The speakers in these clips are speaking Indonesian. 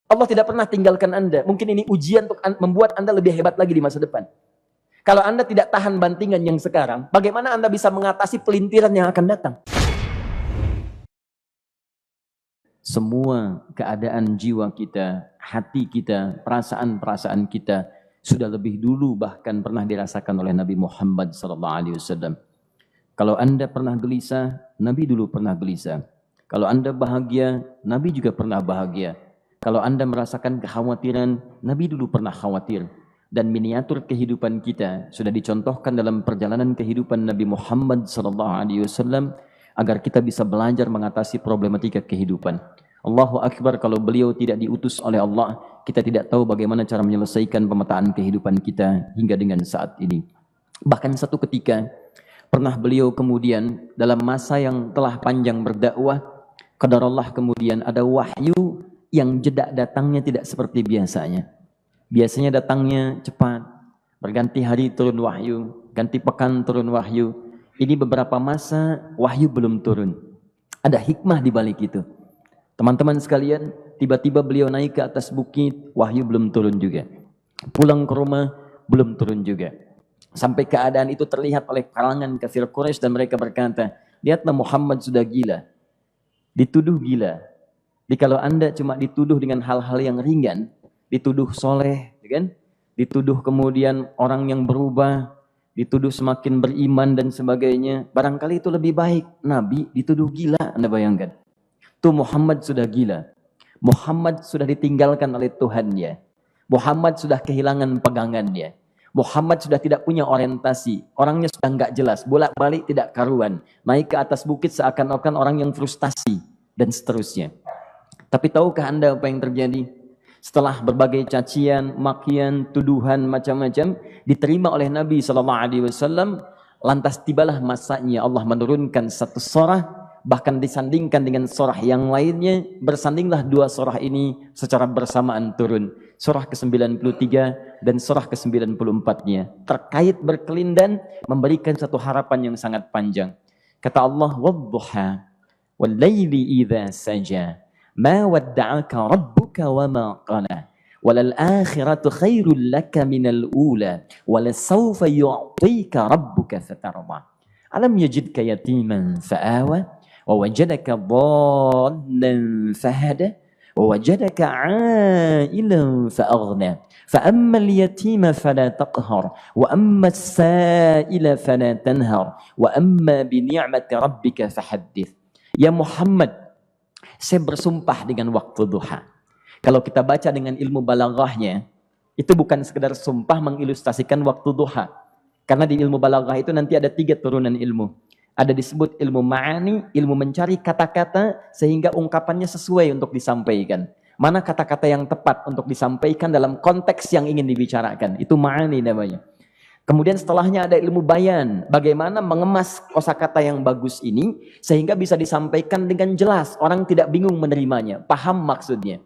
Allah tidak pernah tinggalkan Anda. Mungkin ini ujian untuk membuat Anda lebih hebat lagi di masa depan. Kalau Anda tidak tahan bantingan yang sekarang, bagaimana Anda bisa mengatasi pelintiran yang akan datang? Semua keadaan jiwa kita, hati kita, perasaan-perasaan kita sudah lebih dulu bahkan pernah dirasakan oleh Nabi Muhammad SAW. Kalau Anda pernah gelisah, Nabi dulu pernah gelisah. Kalau Anda bahagia, Nabi juga pernah bahagia. Kalau Anda merasakan kekhawatiran, Nabi dulu pernah khawatir. Dan miniatur kehidupan kita sudah dicontohkan dalam perjalanan kehidupan Nabi Muhammad SAW agar kita bisa belajar mengatasi problematika kehidupan. Allahu Akbar, kalau beliau tidak diutus oleh Allah, kita tidak tahu bagaimana cara menyelesaikan pemetaan kehidupan kita hingga dengan saat ini. Bahkan satu ketika, pernah beliau kemudian dalam masa yang telah panjang berdakwah, qadarullah kemudian ada wahyu yang jeda datangnya tidak seperti biasanya. Biasanya datangnya cepat, berganti hari turun wahyu, ganti pekan turun wahyu. Ini beberapa masa wahyu belum turun. Ada hikmah di balik itu. Teman-teman sekalian, tiba-tiba beliau naik ke atas bukit, wahyu belum turun juga. Pulang ke rumah, belum turun juga. Sampai keadaan itu terlihat oleh kalangan kafir Quraisy dan mereka berkata, lihatlah Muhammad sudah gila. Dituduh gila. Jadi kalau Anda cuma dituduh dengan hal-hal yang ringan, dituduh soleh, kan? Dituduh kemudian orang yang berubah, dituduh semakin beriman dan sebagainya, barangkali itu lebih baik. Nabi dituduh gila, Anda bayangkan. Tuh Muhammad sudah gila. Muhammad sudah ditinggalkan oleh Tuhannya. Muhammad sudah kehilangan pegangannya. Muhammad sudah tidak punya orientasi. Orangnya sudah nggak jelas, bolak-balik tidak karuan. Naik ke atas bukit seakan-akan orang yang frustasi dan seterusnya. Tapi tahukah Anda apa yang terjadi? Setelah berbagai cacian, makian, tuduhan macam-macam diterima oleh Nabi SAW, lantas tibalah masanya Allah menurunkan satu surah, bahkan disandingkan dengan surah yang lainnya, bersandinglah dua surah ini secara bersamaan turun. Surah ke-93 dan surah ke-94-nya terkait berkelindan, memberikan satu harapan yang sangat panjang. Kata Allah, "Wadduha wal laili idza saja." Ma wadda'aka rabbuka wa ma qala walal akhiratu khairul laka minal ula walasawfa yu'tika rabbuka fatarda alam yajidka yatiman fa'awa wa wajadaka dhallan fahada wa wajadaka 'ailan fa'aghna fa ammal yatima fala taqhar wa ammas sa'ila fala tanhar wa amma bi ni'mati rabbika fahaddits. Ya Muhammad, saya bersumpah dengan waktu duha. Kalau kita baca dengan ilmu balaghahnya, itu bukan sekedar sumpah mengilustrasikan waktu duha. Karena di ilmu balaghah itu nanti ada 3 turunan ilmu. Ada disebut ilmu ma'ani, ilmu mencari kata-kata sehingga ungkapannya sesuai untuk disampaikan. Mana kata-kata yang tepat untuk disampaikan dalam konteks yang ingin dibicarakan. Itu ma'ani namanya. Kemudian setelahnya ada ilmu bayan, bagaimana mengemas kosakata yang bagus ini sehingga bisa disampaikan dengan jelas, orang tidak bingung menerimanya, paham maksudnya.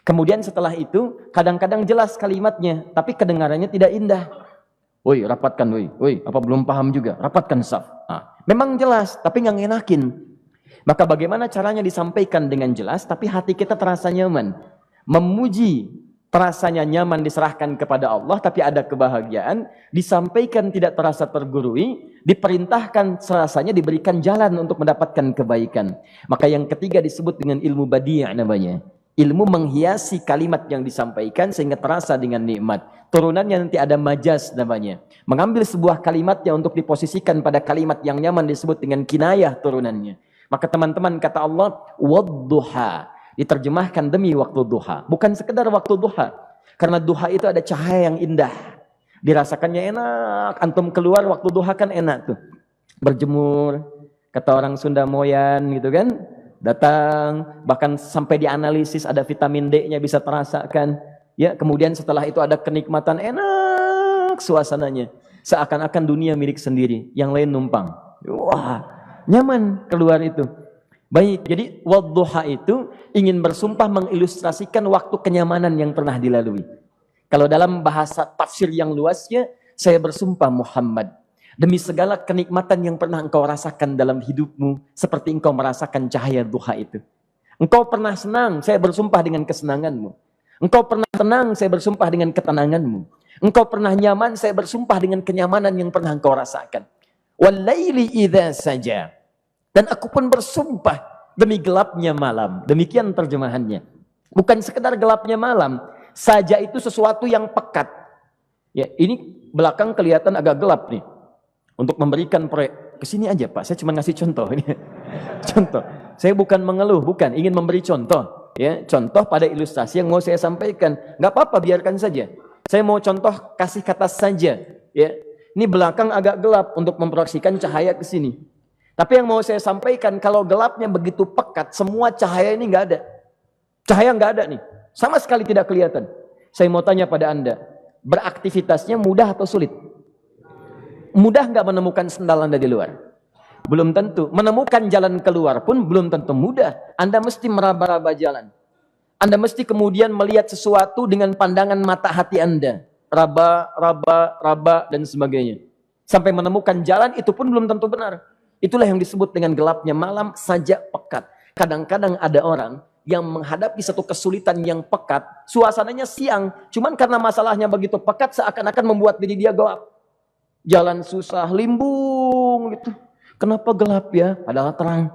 Kemudian setelah itu kadang-kadang jelas kalimatnya, tapi kedengarannya tidak indah. Woi, rapatkan, woi, apa belum paham juga? Rapatkan saf. Nah, memang jelas, tapi nggak ngenakin. Maka bagaimana caranya disampaikan dengan jelas, tapi hati kita terasa nyaman, memuji. Terasanya nyaman diserahkan kepada Allah, tapi ada kebahagiaan, disampaikan tidak terasa tergurui, diperintahkan serasanya diberikan jalan untuk mendapatkan kebaikan. Maka yang ketiga disebut dengan ilmu badi' namanya. Ilmu menghiasi kalimat yang disampaikan sehingga terasa dengan nikmat. Turunannya nanti ada majaz namanya. Mengambil sebuah kalimatnya untuk diposisikan pada kalimat yang nyaman disebut dengan kinayah turunannya. Maka teman-teman kata Allah, wadduha. Diterjemahkan demi waktu duha, bukan sekedar waktu duha, karena duha itu ada cahaya yang indah, dirasakannya enak. Antum keluar waktu duha kan enak tuh, berjemur, kata orang Sunda moyan gitu kan, datang, bahkan sampai dianalisis ada vitamin D-nya bisa terasakan, ya. Kemudian setelah itu ada kenikmatan, enak suasananya, seakan-akan dunia milik sendiri, yang lain numpang. Wah, nyaman keluar itu. Baik, jadi wadduha itu ingin bersumpah mengilustrasikan waktu kenyamanan yang pernah dilalui. Kalau dalam bahasa tafsir yang luasnya, saya bersumpah Muhammad, demi segala kenikmatan yang pernah engkau rasakan dalam hidupmu, seperti engkau merasakan cahaya duha itu. Engkau pernah senang, saya bersumpah dengan kesenanganmu. Engkau pernah tenang, saya bersumpah dengan ketenanganmu. Engkau pernah nyaman, saya bersumpah dengan kenyamanan yang pernah engkau rasakan. Wal-laili idza saja. Dan aku pun bersumpah demi gelapnya malam. Demikian terjemahannya. Bukan sekedar gelapnya malam. Saja itu sesuatu yang pekat. Ya, ini belakang kelihatan agak gelap nih. Untuk memberikan proyek. Kesini aja Pak, saya cuma ngasih contoh. Ini contoh. Saya bukan mengeluh, bukan. Ingin memberi contoh. Ya, contoh pada ilustrasi yang mau saya sampaikan. Nggak apa-apa, biarkan saja. Saya mau contoh kasih kata saja. Ya, ini belakang agak gelap untuk memproyeksikan cahaya ke sini. Tapi yang mau saya sampaikan, kalau gelapnya begitu pekat, semua cahaya ini nggak ada. Cahaya nggak ada nih. Sama sekali tidak kelihatan. Saya mau tanya pada Anda, beraktivitasnya mudah atau sulit? Mudah nggak menemukan sendal Anda di luar? Belum tentu. Menemukan jalan keluar pun belum tentu mudah. Anda mesti meraba-raba jalan. Anda mesti kemudian melihat sesuatu dengan pandangan mata hati Anda. Raba, dan sebagainya. Sampai menemukan jalan itu pun belum tentu benar. Itulah yang disebut dengan gelapnya malam saja pekat. Kadang-kadang ada orang yang menghadapi satu kesulitan yang pekat. Suasananya siang. Cuman karena masalahnya begitu pekat seakan-akan membuat diri dia gelap. Jalan susah, limbung gitu. Kenapa gelap ya? Padahal terang.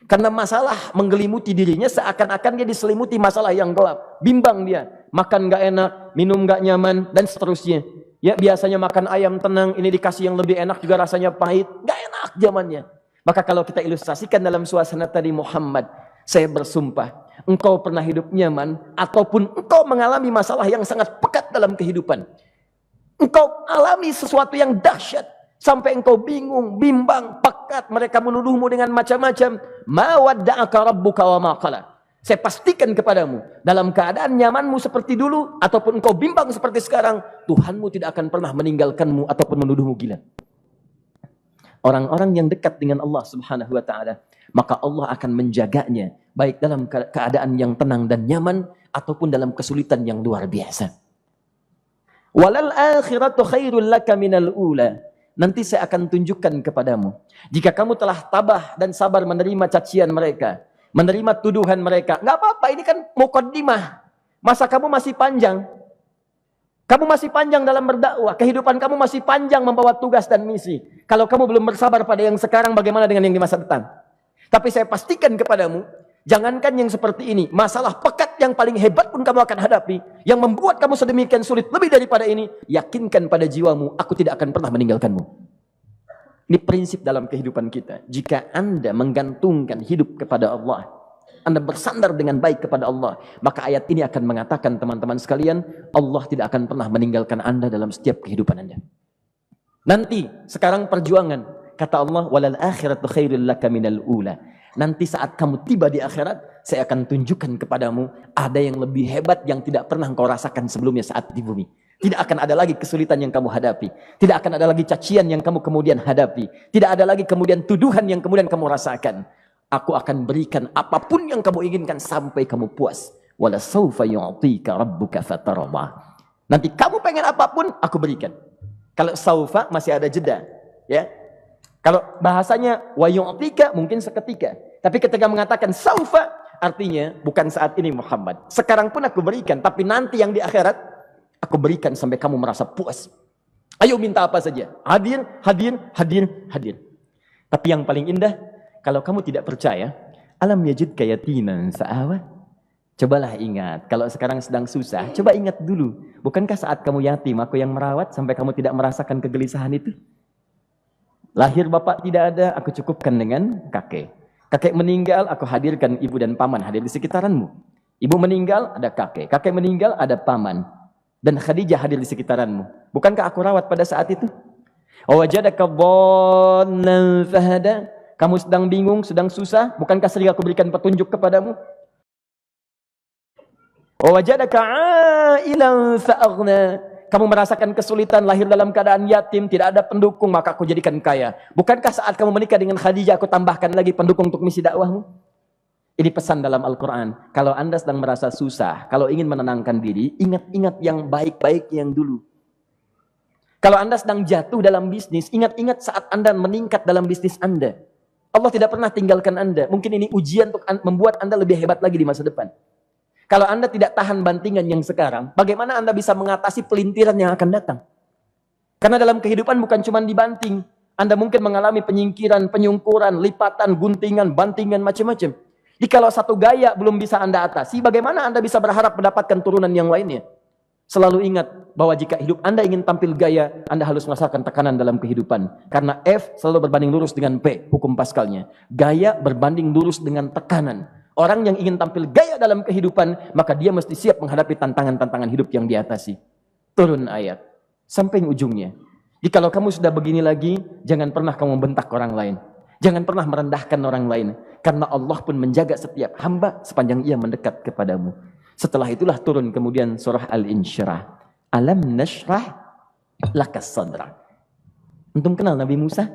Karena masalah menggelimuti dirinya seakan-akan dia diselimuti masalah yang gelap. Bimbang dia. Makan gak enak, minum gak nyaman, dan seterusnya. Ya biasanya makan ayam tenang, ini dikasih yang lebih enak juga rasanya pahit. Gak enak zamannya. Maka kalau kita ilustrasikan dalam suasana tadi Muhammad, saya bersumpah, engkau pernah hidup nyaman, ataupun engkau mengalami masalah yang sangat pekat dalam kehidupan. Engkau alami sesuatu yang dahsyat. Sampai engkau bingung, bimbang, pekat. Mereka menuduhmu dengan macam-macam. Ma wadda'aka rabbuka wa ma qala. Saya pastikan kepadamu. Dalam keadaan nyamanmu seperti dulu. Ataupun engkau bimbang seperti sekarang. Tuhanmu tidak akan pernah meninggalkanmu. Ataupun menuduhmu gila. Orang-orang yang dekat dengan Allah subhanahu wa ta'ala. Maka Allah akan menjaganya. Baik dalam keadaan yang tenang dan nyaman. Ataupun dalam kesulitan yang luar biasa. Walal akhiratu khairul laka minal ula. Nanti saya akan tunjukkan kepadamu. Jika kamu telah tabah dan sabar menerima cacian mereka. Menerima tuduhan mereka. Nggak apa-apa, ini kan muqaddimah. Masa kamu masih panjang. Kamu masih panjang dalam berdakwah. Kehidupan kamu masih panjang membawa tugas dan misi. Kalau kamu belum bersabar pada yang sekarang, bagaimana dengan yang di masa depan? Tapi saya pastikan kepadamu, jangankan yang seperti ini, masalah pekat yang paling hebat pun kamu akan hadapi, yang membuat kamu sedemikian sulit lebih daripada ini, yakinkan pada jiwamu, aku tidak akan pernah meninggalkanmu. Ini prinsip dalam kehidupan kita. Jika Anda menggantungkan hidup kepada Allah, Anda bersandar dengan baik kepada Allah, maka ayat ini akan mengatakan teman-teman sekalian, Allah tidak akan pernah meninggalkan Anda dalam setiap kehidupan Anda. Nanti, sekarang perjuangan, kata Allah, walal akhiratu khairul laka minal ula. Nanti saat kamu tiba di akhirat, saya akan tunjukkan kepadamu ada yang lebih hebat yang tidak pernah engkau rasakan sebelumnya saat di bumi. Tidak akan ada lagi kesulitan yang kamu hadapi. Tidak akan ada lagi cacian yang kamu kemudian hadapi. Tidak ada lagi kemudian tuduhan yang kemudian kamu rasakan. Aku akan berikan apapun yang kamu inginkan sampai kamu puas. Wala sawfa yu'tika rabbuka fatarda. Nanti kamu pengen apapun, aku berikan. Kalau saufa masih ada jeda, ya. Kalau bahasanya wa yu'tika mungkin seketika. Tapi ketika mengatakan saufa, artinya bukan saat ini Muhammad. Sekarang pun aku berikan, tapi nanti yang di akhirat aku berikan sampai kamu merasa puas. Ayo minta apa saja. Hadir, hadir, hadir, hadir. Tapi yang paling indah, kalau kamu tidak percaya, alam yajidka yatiman sa'awa. Cobalah ingat, kalau sekarang sedang susah, coba ingat dulu. Bukankah saat kamu yatim, aku yang merawat sampai kamu tidak merasakan kegelisahan itu? Lahir bapak tidak ada, aku cukupkan dengan kakek. Kakek meninggal, aku hadirkan ibu dan paman hadir di sekitaranmu. Ibu meninggal, ada kakek. Kakek meninggal, ada paman. Dan Khadijah hadir di sekitaranmu. Bukankah aku rawat pada saat itu? Wajadaka dhallan fahada. Kamu sedang bingung, sedang susah. Bukankah sering aku berikan petunjuk kepadamu? Wajadaka ailan fa'aghna. Kamu merasakan kesulitan, lahir dalam keadaan yatim, tidak ada pendukung, maka aku jadikan kaya. Bukankah saat kamu menikah dengan Khadijah, aku tambahkan lagi pendukung untuk misi dakwahmu? Ini pesan dalam Al-Quran. Kalau Anda sedang merasa susah, kalau ingin menenangkan diri, ingat-ingat yang baik-baik yang dulu. Kalau Anda sedang jatuh dalam bisnis, ingat-ingat saat Anda meningkat dalam bisnis Anda. Allah tidak pernah tinggalkan Anda. Mungkin ini ujian untuk membuat Anda lebih hebat lagi di masa depan. Kalau Anda tidak tahan bantingan yang sekarang, bagaimana Anda bisa mengatasi pelintiran yang akan datang? Karena dalam kehidupan bukan cuma dibanting. Anda mungkin mengalami penyingkiran, penyungkuran, lipatan, guntingan, bantingan, macam-macam. Jadi kalau satu gaya belum bisa Anda atasi, bagaimana Anda bisa berharap mendapatkan turunan yang lainnya? Selalu ingat bahwa jika hidup Anda ingin tampil gaya, Anda harus merasakan tekanan dalam kehidupan. Karena F selalu berbanding lurus dengan P, hukum Pascalnya. Gaya berbanding lurus dengan tekanan. Orang yang ingin tampil gaya dalam kehidupan, maka dia mesti siap menghadapi tantangan-tantangan hidup yang diatasi. Turun ayat. Sampai ujungnya. Jadi kalau kamu sudah begini lagi, jangan pernah kamu membentak orang lain. Jangan pernah merendahkan orang lain. Karena Allah pun menjaga setiap hamba sepanjang ia mendekat kepadamu. Setelah itulah turun kemudian surah Al-Insyirah. Alam nashrah lakas sadra. Antum kenal Nabi Musa?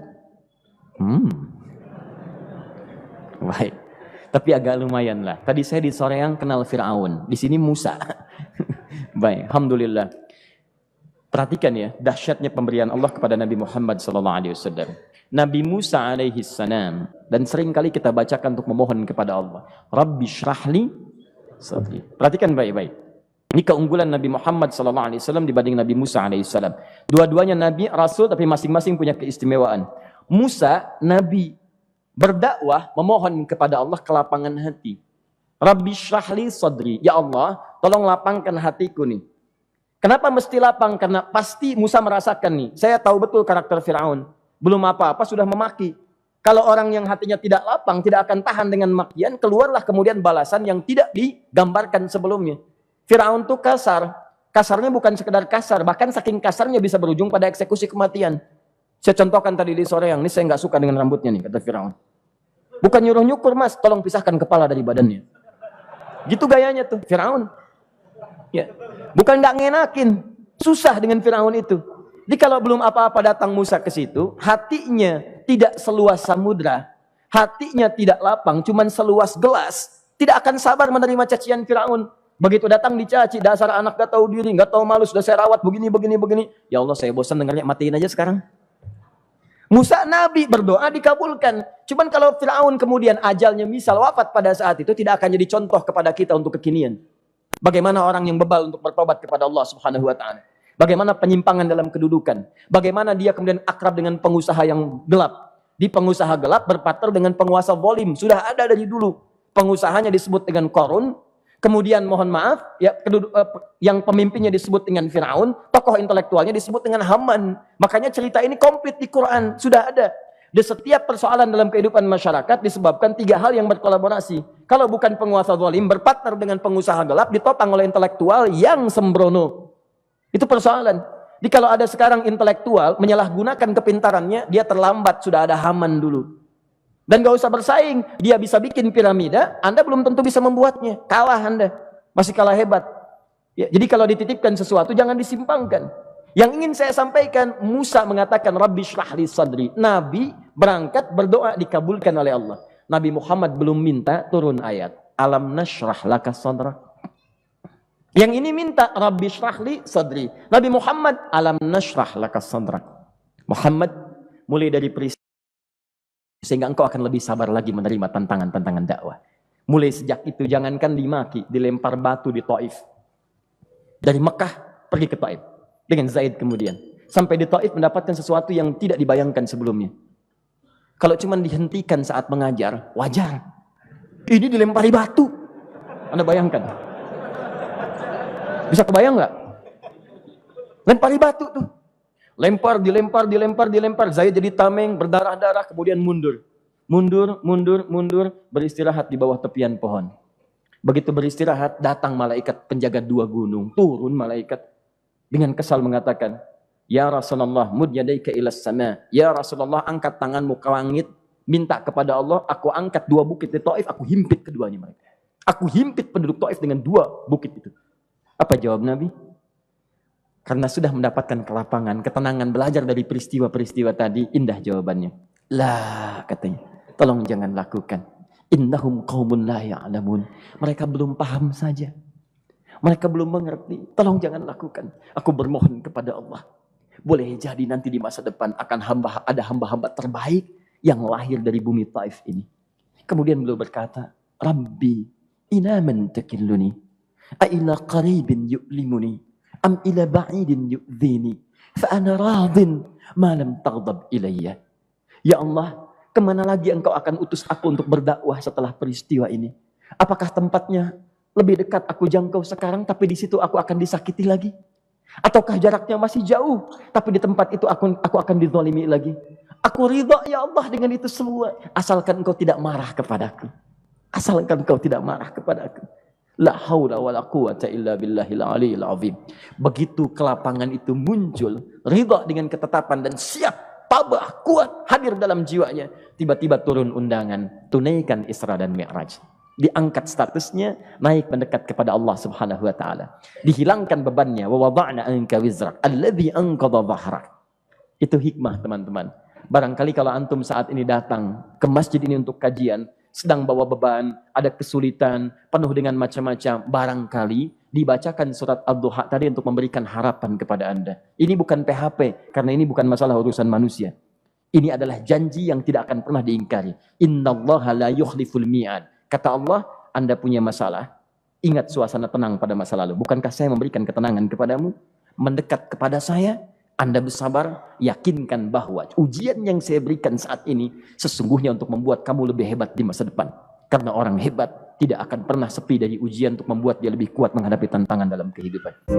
Baik. Tapi agak lumayan lah. Tadi saya di Soreang kenal Fir'aun. Di sini Musa. Baik, alhamdulillah. Perhatikan ya, dahsyatnya pemberian Allah kepada Nabi Muhammad SAW. Nabi Musa alaihi salam. Dan sering kali kita bacakan untuk memohon kepada Allah. Rabbi syrahli sadri. Perhatikan baik-baik. Ini keunggulan Nabi Muhammad SAW dibanding Nabi Musa alaihissalam. Dua-duanya Nabi, Rasul, tapi masing-masing punya keistimewaan. Musa, Nabi, berdakwah, memohon kepada Allah kelapangan hati. Rabbi syrahli sadri. Ya Allah, tolong lapangkan hatiku nih. Kenapa mesti lapang? Karena pasti Musa merasakan nih. Saya tahu betul karakter Fir'aun. Belum apa-apa sudah memaki. Kalau orang yang hatinya tidak lapang, tidak akan tahan dengan makian, keluarlah kemudian balasan yang tidak digambarkan sebelumnya. Fir'aun itu kasar. Kasarnya bukan sekedar kasar, bahkan saking kasarnya bisa berujung pada eksekusi kematian. Saya contohkan tadi di sore yang ini, saya nggak suka dengan rambutnya nih, kata Fir'aun. Bukan nyuruh nyukur mas, tolong pisahkan kepala dari badannya. Gitu gayanya tuh, Fir'aun. Ya. Bukan nggak ngenakin, susah dengan Fir'aun itu. Jadi kalau belum apa-apa datang Musa ke situ, hatinya tidak seluas samudra, hatinya tidak lapang, cuman seluas gelas, tidak akan sabar menerima cacian Fir'aun. Begitu datang dicaci, dasar anak gak tahu diri, gak tahu malu, sudah saya rawat begini. Ya Allah, saya bosan dengarnya, matiin aja sekarang. Musa Nabi berdoa dikabulkan. Cuman kalau Fir'aun kemudian ajalnya misal wafat pada saat itu, tidak akan jadi contoh kepada kita untuk kekinian. Bagaimana orang yang bebal untuk bertobat kepada Allah Subhanahu wa ta'ala. Bagaimana penyimpangan dalam kedudukan. Bagaimana dia kemudian akrab dengan pengusaha yang gelap. Di pengusaha gelap berpartner dengan penguasa zalim. Sudah ada dari dulu. Pengusahanya disebut dengan Qarun. Kemudian mohon maaf, ya, yang pemimpinnya disebut dengan Fir'aun. Tokoh intelektualnya disebut dengan Haman. Makanya cerita ini komplit di Quran. Sudah ada. Di setiap persoalan dalam kehidupan masyarakat disebabkan tiga hal yang berkolaborasi. Kalau bukan penguasa zalim, berpartner dengan pengusaha gelap, ditopang oleh intelektual yang sembrono. Itu persoalan. Jadi kalau ada sekarang intelektual menyalahgunakan kepintarannya, dia terlambat, sudah ada Haman dulu. Dan gak usah bersaing, dia bisa bikin piramida, Anda belum tentu bisa membuatnya. Kalah Anda, masih kalah hebat. Ya, jadi kalau dititipkan sesuatu, jangan disimpangkan. Yang ingin saya sampaikan, Musa mengatakan, Rabbi syrahli sadri. Nabi berangkat berdoa dikabulkan oleh Allah. Nabi Muhammad belum minta turun ayat. Alam nashrah laka sadrak. Yang ini minta, Rabbi syrahli sadri. Nabi Muhammad, alam nashrah laka sadrak. Muhammad, mulai dari peristiwa, sehingga engkau akan lebih sabar lagi menerima tantangan-tantangan dakwah. Mulai sejak itu, jangankan dimaki, dilempar batu di Taif. Dari Mekah, pergi ke Taif. Dengan Zaid kemudian. Sampai di Taif mendapatkan sesuatu yang tidak dibayangkan sebelumnya. Kalau cuma dihentikan saat mengajar, wajar. Ini dilempari batu. Anda bayangkan? Bisa kebayang nggak? Lempari batu tuh. Dilempar. Zaid jadi tameng, berdarah-darah, kemudian mundur. Mundur, beristirahat di bawah tepian pohon. Begitu beristirahat, datang malaikat penjaga dua gunung. Turun malaikat dengan kesal mengatakan, Ya Rasulullah, mud yadaika ilas sama. Ya Rasulullah, angkat tanganmu ke langit, minta kepada Allah, aku angkat dua bukit di Taif, aku himpit keduanya mereka. Aku himpit penduduk Taif dengan dua bukit itu. Apa jawab Nabi? Karena sudah mendapatkan kelapangan, ketenangan, belajar dari peristiwa-peristiwa tadi, indah jawabannya. Lah, katanya, tolong jangan lakukan. Innahum qaumun la ya'lamun. Mereka belum paham saja. Mereka belum mengerti. Tolong jangan lakukan. Aku bermohon kepada Allah. Boleh jadi nanti di masa depan akan ada hamba-hamba terbaik yang lahir dari bumi Taif ini. Kemudian beliau berkata, Rabbi, ina man takilluni. A ila qaribin yu'limuni am ila ba'idin yu'dhini fa ana radin ma lam taghdab ilayya. Ya Allah, kemana lagi engkau akan utus aku untuk berdakwah setelah peristiwa ini? Apakah tempatnya lebih dekat aku jangkau sekarang, tapi di situ aku akan disakiti lagi? Ataukah jaraknya masih jauh, tapi di tempat itu aku akan dizalimi lagi? Aku ridha ya Allah dengan itu semua, asalkan engkau tidak marah kepadaku. Asalkan engkau tidak marah kepadaku. La haula wala quwata illa billahil aliyil azim. Begitu kelapangan itu muncul, ridha dengan ketetapan dan siap, tabah, kuat, hadir dalam jiwanya. Tiba-tiba turun undangan, tunaikan Isra dan Mi'raj. Diangkat statusnya, naik mendekat kepada Allah Subhanahu wa taala. Dihilangkan bebannya, wa wada'na anka wizrak alladzi anqadha dhahrak. Itu hikmah, teman-teman. Barangkali kalau antum saat ini datang ke masjid ini untuk kajian, sedang bawa beban, ada kesulitan, penuh dengan macam-macam, barangkali dibacakan surat Ad-Duha tadi untuk memberikan harapan kepada Anda. Ini bukan PHP, karena ini bukan masalah urusan manusia. Ini adalah janji yang tidak akan pernah diingkari. Innallaha la yukhliful mi'ad. Kata Allah, Anda punya masalah, ingat suasana tenang pada masa lalu. Bukankah saya memberikan ketenangan kepadamu? Mendekat kepada saya, Anda bersabar, yakinkan bahwa ujian yang saya berikan saat ini sesungguhnya untuk membuat kamu lebih hebat di masa depan. Karena orang hebat tidak akan pernah sepi dari ujian untuk membuat dia lebih kuat menghadapi tantangan dalam kehidupan.